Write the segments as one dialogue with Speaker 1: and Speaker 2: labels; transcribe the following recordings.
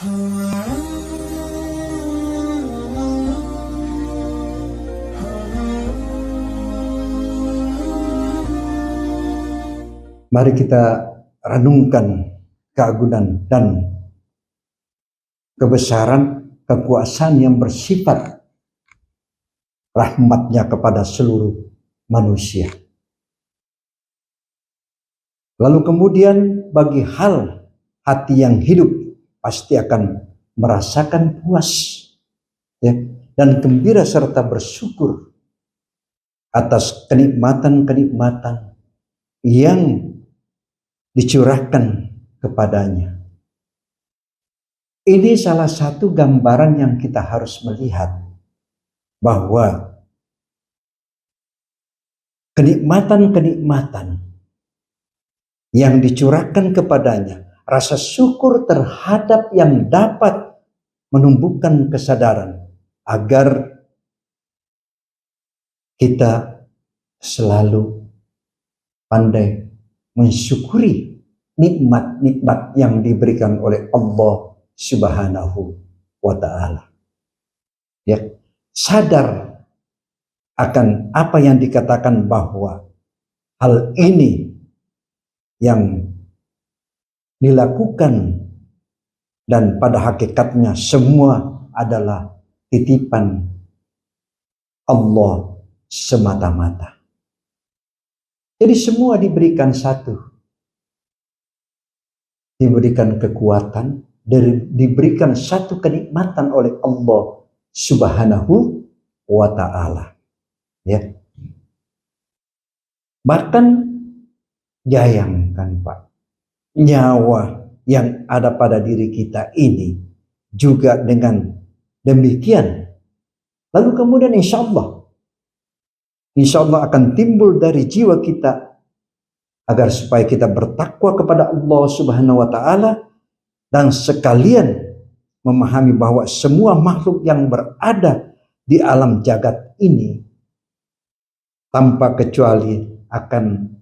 Speaker 1: Mari kita renungkan keagungan dan kebesaran kekuasaan yang bersifat rahmatnya kepada seluruh manusia. Lalu kemudian bagi hati yang hidup pasti akan merasakan puas ya, dan gembira serta bersyukur atas kenikmatan-kenikmatan yang dicurahkan kepadanya. Ini salah satu gambaran yang kita harus melihat bahwa kenikmatan-kenikmatan yang dicurahkan kepadanya, rasa syukur terhadap yang dapat menumbuhkan kesadaran agar kita selalu pandai mensyukuri nikmat-nikmat yang diberikan oleh Allah Subhanahu wa ta'ala. Ya, sadar akan apa yang dikatakan bahwa hal ini yang dilakukan dan pada hakikatnya semua adalah titipan Allah semata-mata. Jadi semua diberikan satu. Diberikan kekuatan, diberikan satu kenikmatan oleh Allah Subhanahu wa ta'ala. Ya. Bahkan bayangkan Pak, nyawa yang ada pada diri kita ini juga dengan demikian. Lalu kemudian insya Allah akan timbul dari jiwa kita agar supaya kita bertakwa kepada Allah Subhanahu wa ta'ala dan sekalian memahami bahwa semua makhluk yang berada di alam jagat ini tanpa kecuali akan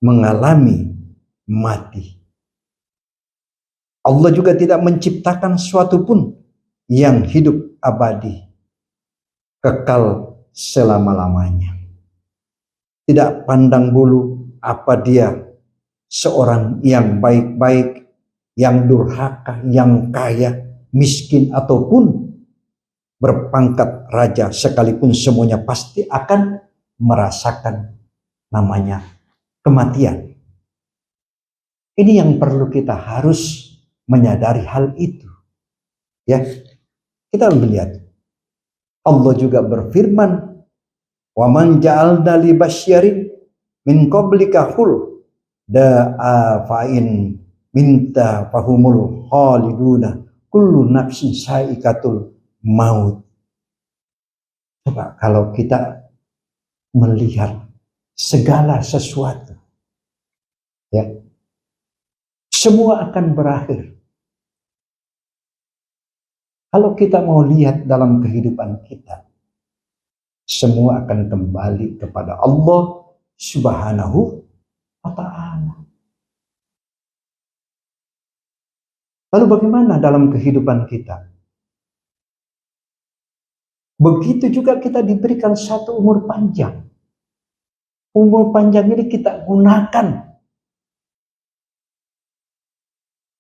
Speaker 1: mengalami mati. Allah juga tidak menciptakan suatu pun yang hidup abadi, kekal selama-lamanya. Tidak pandang bulu apa dia seorang yang baik-baik, yang durhaka, yang kaya, miskin ataupun berpangkat raja, sekalipun semuanya pasti akan merasakan namanya kematian. Ini yang perlu kita harus menyadari hal itu. Ya, kita melihat Allah juga berfirman, "Wa man ja'alna li basyarin min qablika khul da'a fa'in minta fahumul khaliduna kullu nafsin sa'iqatul maut." Coba kalau kita melihat segala sesuatu, ya, semua akan berakhir. Kalau kita mau lihat dalam kehidupan kita, semua akan kembali kepada Allah Subhanahu wa ta'ala. Lalu bagaimana dalam kehidupan kita? Begitu juga kita diberikan satu umur panjang. Umur panjang ini kita gunakan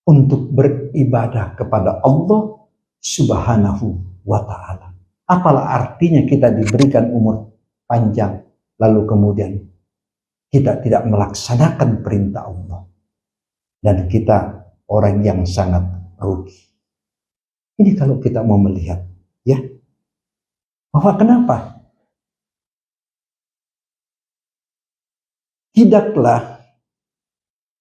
Speaker 1: untuk beribadah kepada Allah Subhanahu wa ta'ala. Apalah artinya kita diberikan umur panjang, lalu kemudian kita tidak melaksanakan perintah Allah. Dan kita orang yang sangat rugi. Ini kalau kita mau melihat, ya. Bahwa kenapa? Tidaklah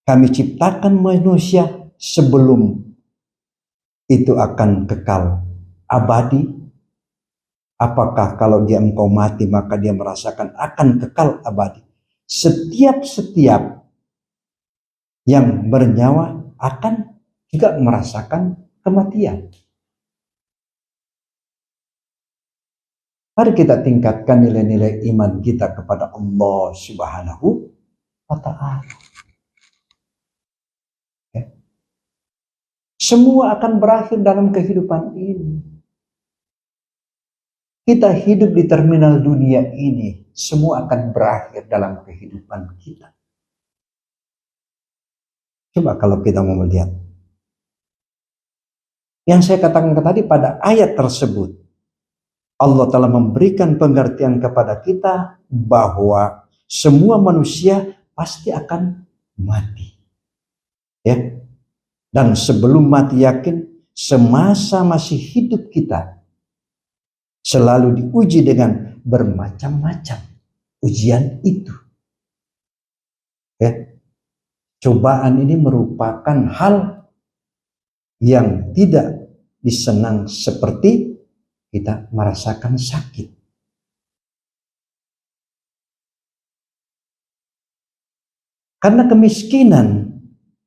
Speaker 1: kami ciptakan manusia sebelum itu akan kekal abadi. Apakah kalau dia engkau mati maka dia merasakan akan kekal abadi? Setiap yang bernyawa akan juga merasakan kematian. Mari kita tingkatkan nilai-nilai iman kita kepada Allah Subhanahu wa ta'ala. Semua akan berakhir dalam kehidupan ini. Kita hidup di terminal dunia ini, semua akan berakhir dalam kehidupan kita. Coba kalau kita mau melihat. Yang saya katakan tadi pada ayat tersebut, Allah telah memberikan pengertian kepada kita bahwa semua manusia pasti akan mati. Ya. Dan sebelum mati yakin, semasa masih hidup kita selalu diuji dengan bermacam-macam ujian itu. Ya. Cobaan ini merupakan hal yang tidak disenang seperti kita merasakan sakit. Karena kemiskinan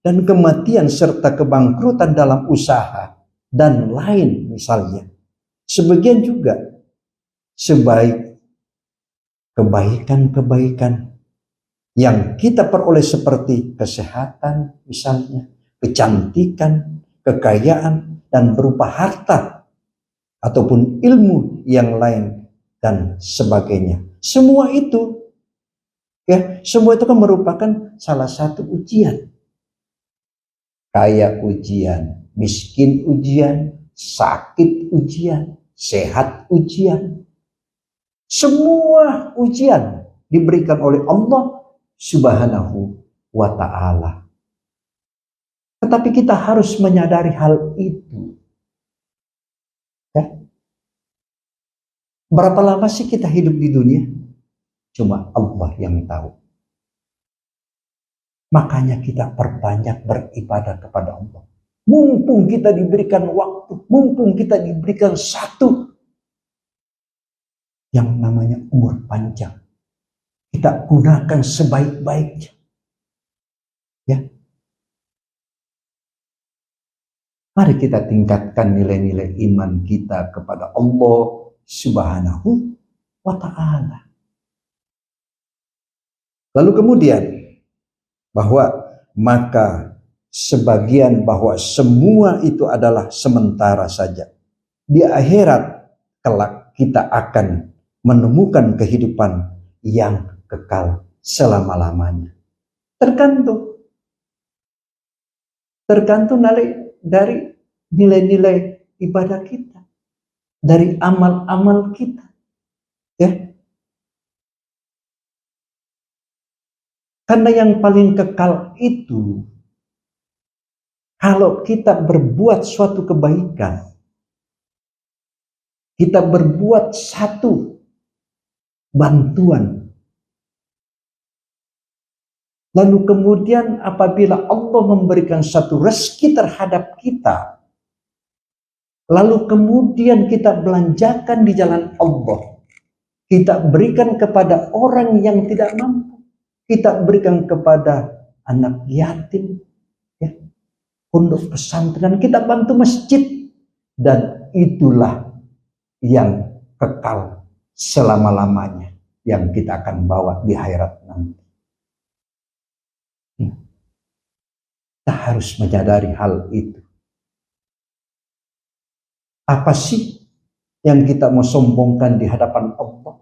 Speaker 1: dan kematian serta kebangkrutan dalam usaha dan lain misalnya. Sebagian juga sebaik kebaikan-kebaikan yang kita peroleh seperti kesehatan misalnya, kecantikan, kekayaan, dan berupa harta ataupun ilmu yang lain dan sebagainya. Semua itu kan merupakan salah satu ujian. Kaya ujian, miskin ujian, sakit ujian, sehat ujian. Semua ujian diberikan oleh Allah Subhanahu wa ta'ala. Tetapi kita harus menyadari hal itu. Ya. Berapa lama sih kita hidup di dunia? Cuma Allah yang tahu. Makanya kita perbanyak beribadah kepada Allah. Mumpung kita diberikan waktu, mumpung kita diberikan satu yang namanya umur panjang. Kita gunakan sebaik-baiknya. Ya. Mari kita tingkatkan nilai-nilai iman kita kepada Allah Subhanahu wa ta'ala. Lalu kemudian bahwa maka sebagian bahwa semua itu adalah sementara saja. Di akhirat kelak kita akan menemukan kehidupan yang kekal selama-lamanya. Tergantung dari nilai-nilai ibadah kita, dari amal-amal kita. Ya. Karena yang paling kekal itu, kalau kita berbuat suatu kebaikan, kita berbuat satu bantuan, lalu kemudian apabila Allah memberikan satu rezeki terhadap kita, lalu kemudian kita belanjakan di jalan Allah, kita berikan kepada orang yang tidak mampu, kita berikan kepada anak yatim, ya, pondok pesantren, kita bantu masjid, dan itulah yang kekal selama-lamanya yang kita akan bawa di akhirat nanti. Kita harus menyadari hal itu. Apa sih yang kita mau sombongkan di hadapan Allah?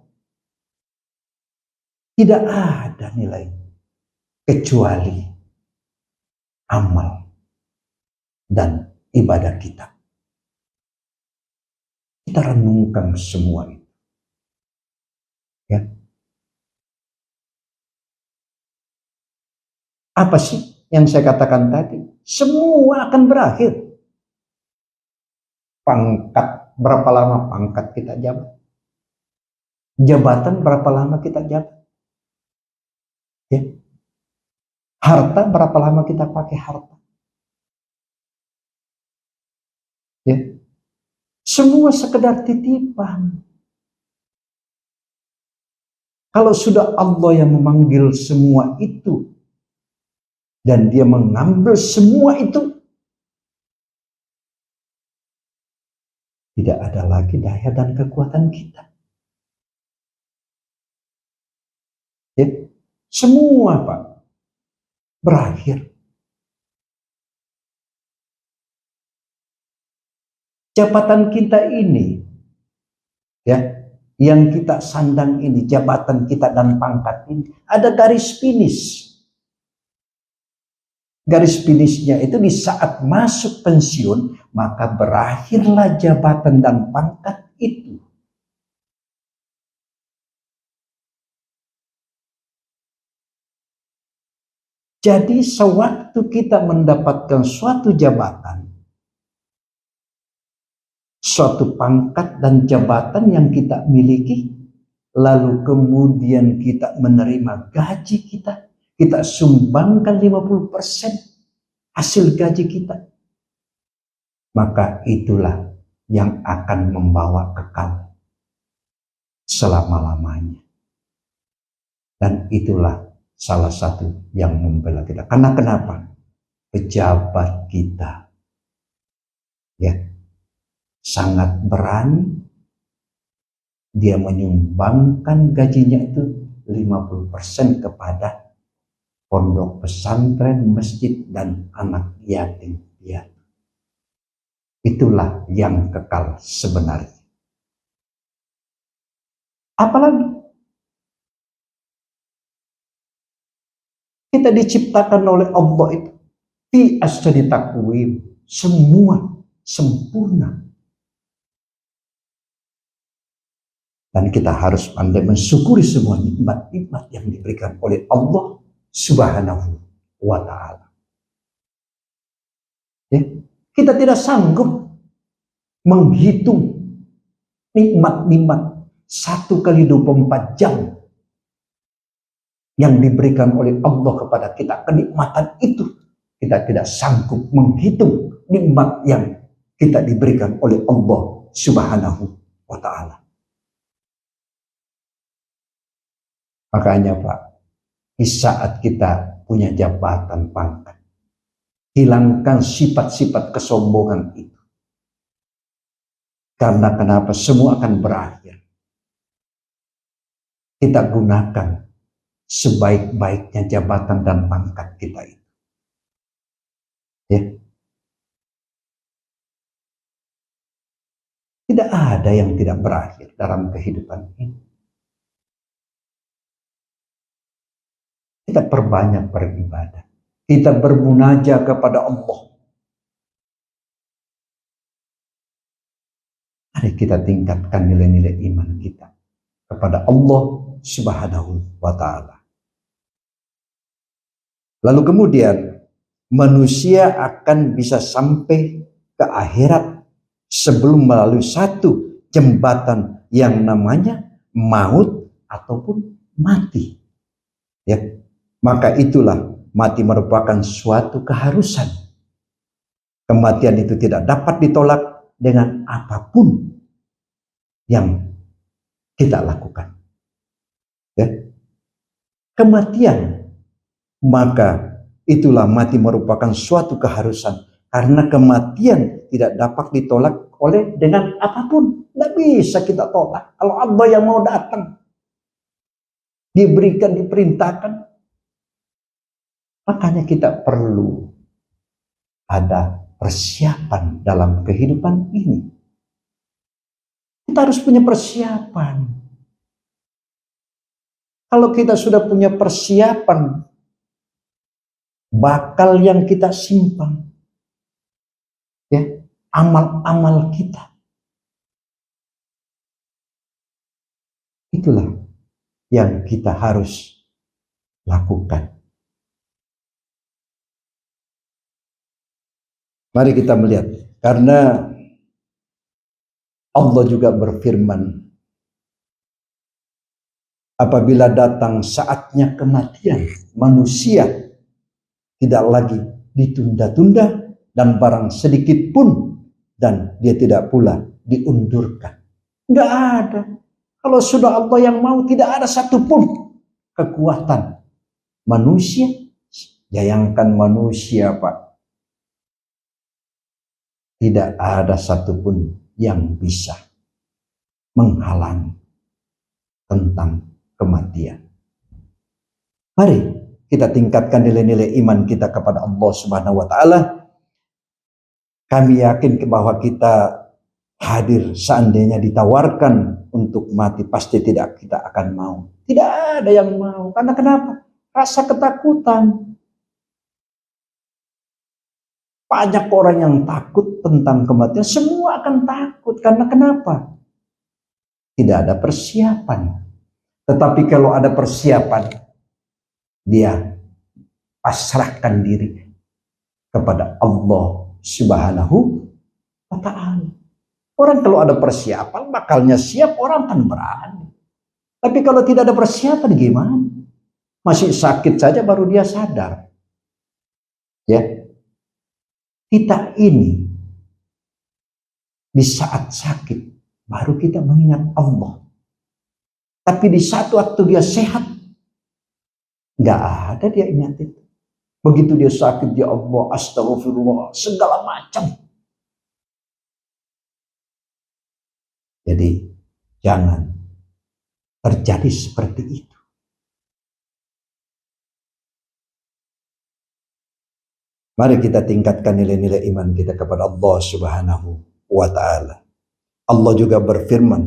Speaker 1: Tidak ada nilai kecuali amal dan ibadah kita. Kita renungkan semua itu. Ya. Apa sih yang saya katakan tadi? Semua akan berakhir. Pangkat, berapa lama pangkat kita jabat? Jabatan, berapa lama kita jabat? Ya. Harta, berapa lama kita pakai harta? Ya. Semua sekedar titipan. Kalau sudah Allah yang memanggil semua itu, dan dia mengambil semua itu, tidak ada lagi daya dan kekuatan kita. Ya. Semua Pak berakhir. jabatan kita ini, ya, yang kita sandang ini, jabatan kita dan pangkat ini, ada garis finish. Garis finishnya itu di saat masuk pensiun, maka berakhirlah jabatan dan pangkat itu. Jadi sewaktu kita mendapatkan suatu jabatan, suatu pangkat dan jabatan yang kita miliki, lalu kemudian kita menerima gaji kita sumbangkan 50% hasil gaji kita, maka itulah yang akan membawa kekal selama-lamanya. Dan itulah salah satu yang membela kita. Karena kenapa? Pejabat kita, ya, sangat berani. Dia menyumbangkan gajinya itu 50% kepada pondok pesantren, masjid, dan anak yatim piatu. Itulah yang kekal sebenarnya. Apalagi kita diciptakan oleh Allah itu fi asjadi takwim, semua sempurna. Dan kita harus pandai mensyukuri semua nikmat-nikmat yang diberikan oleh Allah Subhanahu wa ta'ala. Ya, kita tidak sanggup menghitung nikmat-nikmat 1x24 jam yang diberikan oleh Allah kepada kita. Kenikmatan itu kita tidak sanggup menghitung nikmat yang kita diberikan oleh Allah Subhanahu wa ta'ala. Makanya Pak, di saat kita punya jabatan pangkat, hilangkan sifat-sifat kesombongan itu. Karena kenapa? Semua akan berakhir. Kita gunakan sebaik-baiknya jabatan dan pangkat kita itu. Ya. Tidak ada yang tidak berakhir dalam kehidupan ini. Kita perbanyak beribadah. Kita bermunajat kepada Allah. Mari kita tingkatkan nilai-nilai iman kita kepada Allah Subhanahu wa ta'ala. Lalu kemudian manusia akan bisa sampai ke akhirat sebelum melalui satu jembatan yang namanya maut ataupun mati. Ya. Maka itulah mati merupakan suatu keharusan. Kematian itu tidak dapat ditolak dengan apapun yang kita lakukan. Ya. Kematian, maka itulah mati merupakan suatu keharusan. Karena kematian tidak dapat ditolak oleh dengan apapun. Tidak bisa kita tolak. Kalau Allah yang mau datang, diberikan, diperintahkan, makanya kita perlu ada persiapan dalam kehidupan ini. Kita harus punya persiapan. Kalau kita sudah punya persiapan, bakal yang kita simpan, ya, amal-amal kita, itulah yang kita harus lakukan. Mari kita melihat, karena Allah juga berfirman, apabila datang saatnya kematian, manusia tidak lagi ditunda-tunda dan barang sedikit pun, dan dia tidak pula diundurkan. Enggak ada. Kalau sudah Allah yang mau, tidak ada satupun kekuatan manusia. Bayangkan manusia, Pak. Tidak ada satupun yang bisa menghalangi tentang kematian. Mari kita tingkatkan nilai-nilai iman kita kepada Allah Subhanahu wa ta'ala. Kami yakin bahwa kita hadir seandainya ditawarkan untuk mati pasti tidak kita akan mau. Tidak ada yang mau. Karena kenapa? Rasa ketakutan. Banyak orang yang takut tentang kematian. Semua akan takut. Karena kenapa? Tidak ada persiapan. Tetapi kalau ada persiapan, dia pasrahkan diri kepada Allah Subhanahu wa Ta'ala. Orang kalau ada persiapan, bakalnya siap, orang kan berani. Tapi kalau tidak ada persiapan gimana? Masih sakit saja baru dia sadar. Ya, kita ini di saat sakit baru kita mengingat Allah. Tapi di saat waktu dia sehat, nggak ada dia ingat itu. Begitu dia sakit, ya Allah, astagfirullah, segala macam. Jadi jangan terjadi seperti itu. Mari kita tingkatkan nilai-nilai iman kita kepada Allah Subhanahu wa Ta'ala. Allah juga berfirman,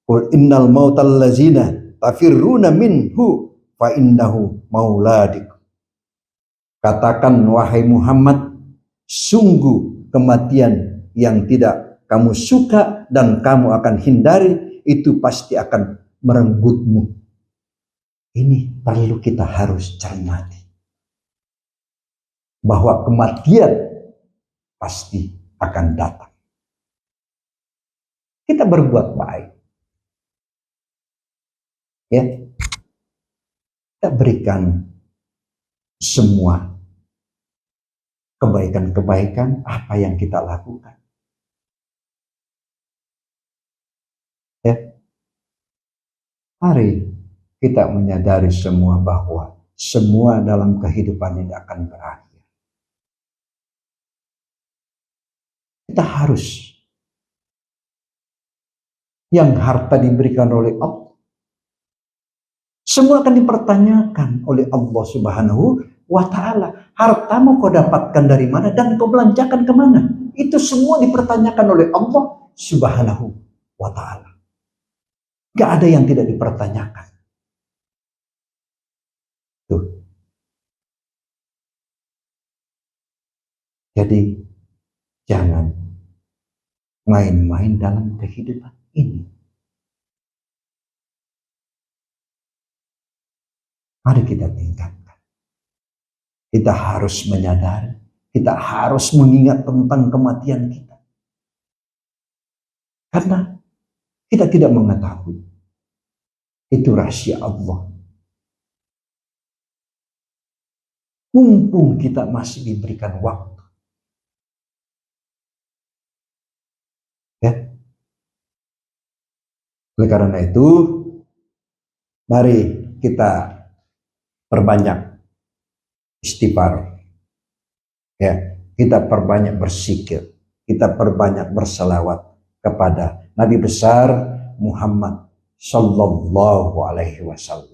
Speaker 1: "Qul innal mautal ladzina tafirruna minhu fa innahu mauladikum." Katakan wahai Muhammad, sungguh kematian yang tidak kamu suka dan kamu akan hindari itu pasti akan merenggutmu. Ini perlu kita harus cermati. Bahwa kematian pasti akan datang. Kita berbuat baik. Ya. Kita berikan semua kebaikan-kebaikan apa yang kita lakukan. Ya. Mari kita menyadari semua bahwa semua dalam kehidupan ini akan berakhir. Kita harus yang harta diberikan oleh Allah. Semua akan dipertanyakan oleh Allah Subhanahu wa Ta'ala. Hartamu kau dapatkan dari mana dan kau belanjakan kemana? Itu semua dipertanyakan oleh Allah Subhanahu wa Ta'ala. Gak ada yang tidak dipertanyakan. Tuh. Jadi jangan main-main dalam kehidupan ini. Mari kita tingkatkan. Kita harus menyadari, kita harus mengingat tentang kematian kita. Karena kita tidak mengetahui. Itu rahasia Allah. Mumpung kita masih diberikan waktu. Ya. Oleh karena itu, mari kita perbanyak istighfar. Ya, kita perbanyak berzikir, kita perbanyak berselawat kepada Nabi besar Muhammad sallallahu alaihi wasallam.